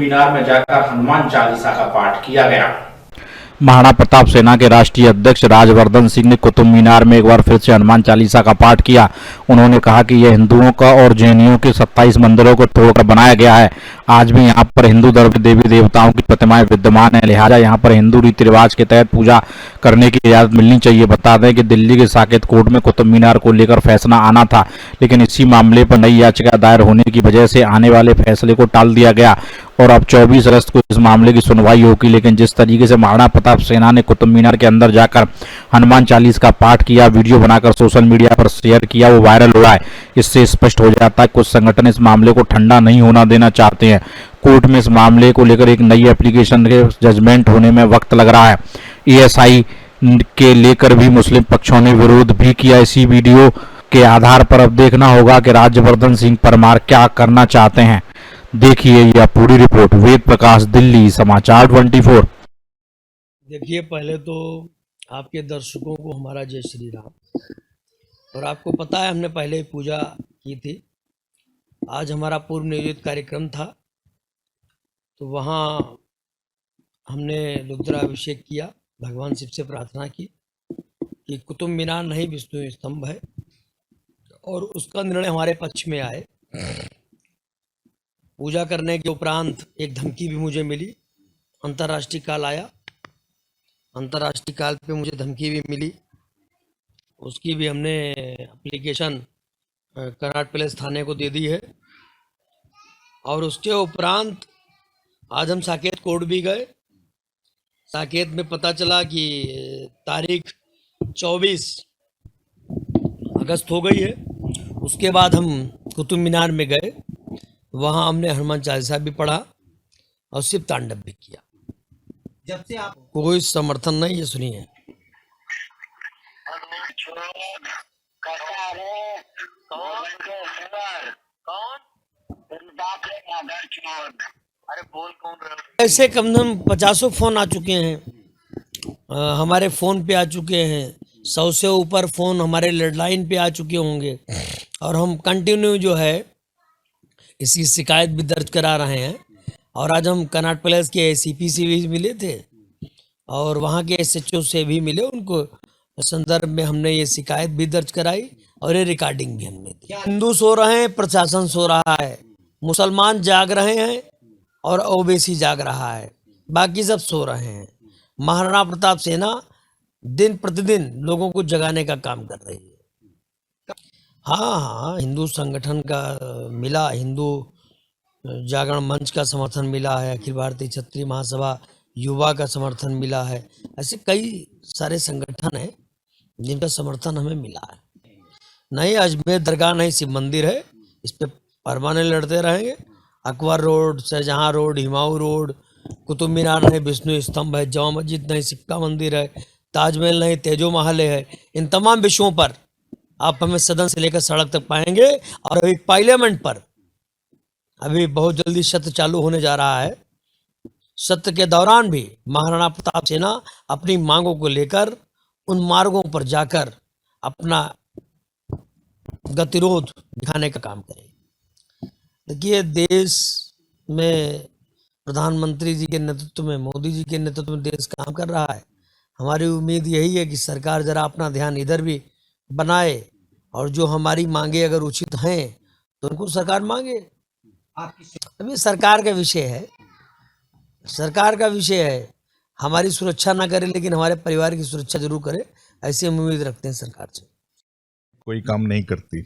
मीनार में जाकर हनुमान चालीसा का पाठ किया गया। महाराणा प्रताप सेना के राष्ट्रीय अध्यक्ष राजवर्धन सिंह ने कुतुब मीनार में एक बार फिर से हनुमान चालीसा का पाठ किया। उन्होंने कहा कि यह हिंदुओं का और जैनियों के 27 मंदिरों को तोड़कर बनाया गया है। आज भी यहाँ पर हिंदू धर्म के देवी देवताओं की प्रतिमाएं विद्यमान है, लिहाजा यहाँ पर हिंदू रीति रिवाज के तहत पूजा करने की इजाजत मिलनी चाहिए। बता दें कि दिल्ली के साकेत कोर्ट में कुतुब मीनार को लेकर फैसला आना था, लेकिन इसी मामले पर नई याचिका दायर होने की वजह से आने वाले फैसले को टाल दिया गया और अब 24 अगस्त को इस मामले की सुनवाई होगी। लेकिन जिस तरीके से महाराणा प्रताप सेना ने कुतुब मीनार के अंदर जाकर हनुमान चालीसा का पाठ किया, वीडियो बनाकर सोशल मीडिया पर शेयर किया, वो वायरल हो रहा है। इससे स्पष्ट हो जाता है कुछ संगठन इस मामले को ठंडा नहीं होना देना चाहते हैं। कोर्ट में इस मामले को लेकर एक नई एप्लीकेशन के जजमेंट होने में वक्त लग रहा है। एएसआई के लेकर भी मुस्लिम पक्षों ने विरोध भी किया। इसी वीडियो के आधार पर अब देखना होगा कि राज्यवर्धन सिंह परमार क्या करना चाहते हैं। देखिए यह पूरी रिपोर्ट। वेद प्रकाश, दिल्ली समाचार 24। देखिए, पहले तो आपके दर्शकों को हमारा जय श्री राम। और आपको पता है हमने पहले पूजा की थी। आज हमारा पूर्व नियोजित कार्यक्रम था, तो वहाँ हमने रुद्राभिषेक किया, भगवान शिव से प्रार्थना की कि कुतुब मीनार नहीं विष्णु स्तंभ है, और उसका निर्णय हमारे पक्ष में आए। पूजा करने के उपरांत एक धमकी भी मुझे मिली, अंतर्राष्ट्रीय काल आया, अंतर्राष्ट्रीय काल पे मुझे धमकी भी मिली। उसकी भी हमने एप्लीकेशन कनाट प्लेस थाने को दे दी है। और उसके उपरांत आज हम साकेत कोर्ट भी गए। साकेत में पता चला कि तारीख 24 अगस्त हो गई है। उसके बाद हम कुतुब मीनार में गए, वहाँ हमने हनुमान चालीसा भी पढ़ा और शिव तांडव भी किया। जब से आप कोई समर्थन नहीं है, सुनिए। अरे बोल कौन रहे? ऐसे कम से कम 50 फोन आ चुके हैं, हमारे फ़ोन पे आ चुके हैं। 100 से ऊपर फ़ोन हमारे लैंडलाइन पे आ चुके होंगे, और हम कंटिन्यू जो है इसकी शिकायत भी दर्ज करा रहे हैं। और आज हम कनाट प्लेस के एसीपी से भी मिले थे और वहाँ के एसएचओ से भी मिले। उनको संदर्भ में हमने ये शिकायत भी दर्ज कराई और ये रिकॉर्डिंग भी हमने दी। हिंदू सो रहे हैं, प्रशासन सो रहा है, मुसलमान जाग रहे हैं और ओबीसी जाग रहा है, बाकी सब सो रहे हैं। महाराणा प्रताप सेना दिन प्रतिदिन लोगों को जगाने का काम कर रही है। हाँ, हिंदू संगठन का मिला, हिंदू जागरण मंच का समर्थन मिला है, अखिल भारतीय क्षत्रिय महासभा युवा का समर्थन मिला है। ऐसे कई सारे संगठन हैं जिनका समर्थन हमें मिला है। नहीं अजमेर दरगाह नहीं शिव मंदिर है, इस पे परमानेंट लड़ते रहेंगे। Akbar road, Shahjahan road, Humayun road, Qutub Minar नहीं विष्णु स्तंभ है, जामा मस्जिद नहीं शिव का मंदिर है, ताजमहल नहीं तेजो महल है। इन तमाम विषयों पर आप हमें सदन से लेकर सड़क तक पाएंगे। और अभी पार्लियामेंट पर अभी बहुत जल्दी सत्र चालू होने जा रहा है। सत्र के दौरान भी महाराणा प्रताप सेना अपनी मांगों को लेकर उन मार्गों पर जाकर अपना गतिरोध दिखाने का काम करेगी। देखिए, देश में प्रधानमंत्री जी के नेतृत्व में, मोदी जी के नेतृत्व में देश काम कर रहा है। हमारी उम्मीद यही है कि सरकार जरा अपना ध्यान इधर भी बनाए, और जो हमारी मांगे अगर उचित हैं तो उनको सरकार मांगे। अभी सरकार का विषय है, सरकार का विषय है। हमारी सुरक्षा ना करे लेकिन हमारे परिवार की सुरक्षा जरूर करे, ऐसी हम उम्मीद रखते हैं सरकार से। कोई काम नहीं करती।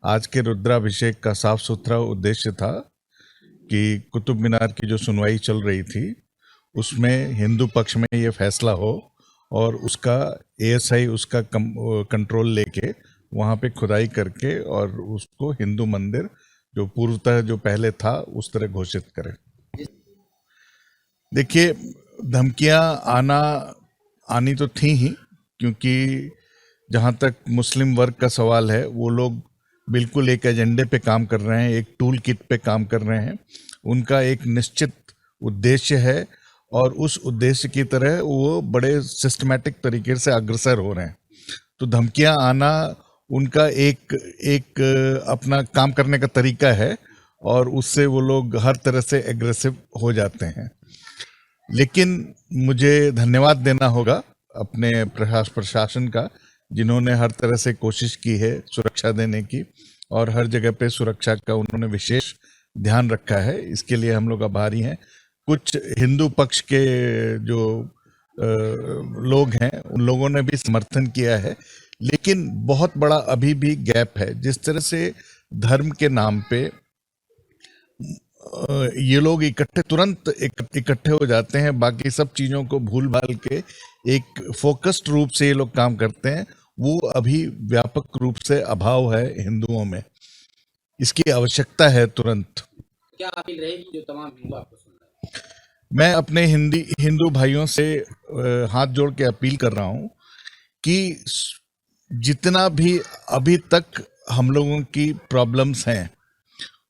आज के रुद्राभिषेक का साफ सुथरा उद्देश्य था कि कुतुब मीनार की जो सुनवाई चल रही थी उसमें हिंदू पक्ष में ये फैसला हो और उसका एएसआई उसका कंट्रोल लेके वहाँ पे खुदाई करके और उसको हिंदू मंदिर जो पूर्वतः जो पहले था उस तरह घोषित करे। देखिए, धमकियाँ आनी तो थी ही, क्योंकि जहाँ तक मुस्लिम वर्ग का सवाल है वो लोग बिल्कुल एक एजेंडे पे काम कर रहे हैं, एक टूल किट पे काम कर रहे हैं। उनका एक निश्चित उद्देश्य है और उस उद्देश्य की तरह वो बड़े सिस्टमैटिक तरीके से अग्रसर हो रहे हैं। तो धमकियां आना उनका एक अपना काम करने का तरीका है और उससे वो लोग हर तरह से एग्रेसिव हो जाते हैं। लेकिन मुझे धन्यवाद देना होगा अपने प्रशासन का, जिन्होंने हर तरह से कोशिश की है सुरक्षा देने की, और हर जगह पे सुरक्षा का उन्होंने विशेष ध्यान रखा है। इसके लिए हम लोग आभारी हैं। कुछ हिंदू पक्ष के जो लोग हैं उन लोगों ने भी समर्थन किया है, लेकिन बहुत बड़ा अभी भी गैप है। जिस तरह से धर्म के नाम पे ये लोग तुरंत इकट्ठे हो जाते हैं, बाकी सब चीजों को भूल भाल के एक फोकस्ड रूप से ये लोग काम करते हैं, वो अभी व्यापक रूप से अभाव है हिंदुओं में। इसकी आवश्यकता है तुरंत। क्या अपील रहेगी जो तमाम हिंदू आपको सुन रहे हैं? मैं अपने हिंदू भाइयों से हाथ जोड़ के अपील कर रहा हूं कि जितना भी अभी तक हम लोगों की प्रॉब्लम्स हैं,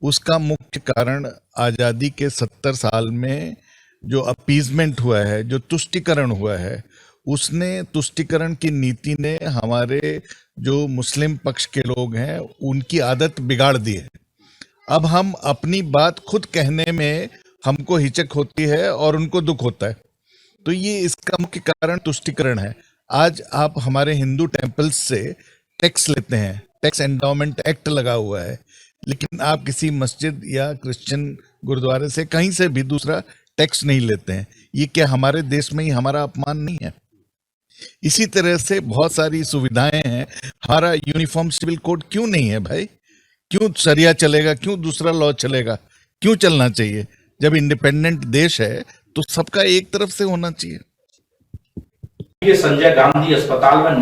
उसका मुख्य कारण आज़ादी के 70 साल में जो अपीजमेंट हुआ है, जो तुष्टीकरण हुआ है, उसने तुष्टीकरण की नीति ने हमारे जो मुस्लिम पक्ष के लोग हैं उनकी आदत बिगाड़ दी है। अब हम अपनी बात खुद कहने में हमको हिचक होती है और उनको दुख होता है। तो ये इसका मुख्य कारण तुष्टीकरण है। आज आप हमारे हिंदू टेम्पल्स से टैक्स लेते हैं, टैक्स एंडाउमेंट एक्ट लगा हुआ है, लेकिन आप किसी मस्जिद या क्रिश्चियन गुरुद्वारे से कहीं से भी दूसरा टैक्स नहीं लेते हैं। ये क्या हमारे देश में ही हमारा अपमान नहीं है? इसी तरह से बहुत सारी सुविधाएं हैं। हमारा यूनिफॉर्म सिविल कोड क्यों नहीं है भाई? क्यों शरिया चलेगा? क्यों दूसरा लॉ चलेगा? क्यों चलना चाहिए? जब इंडिपेंडेंट देश है तो सबका एक तरफ से होना चाहिए। ये संजय गांधी अस्पताल में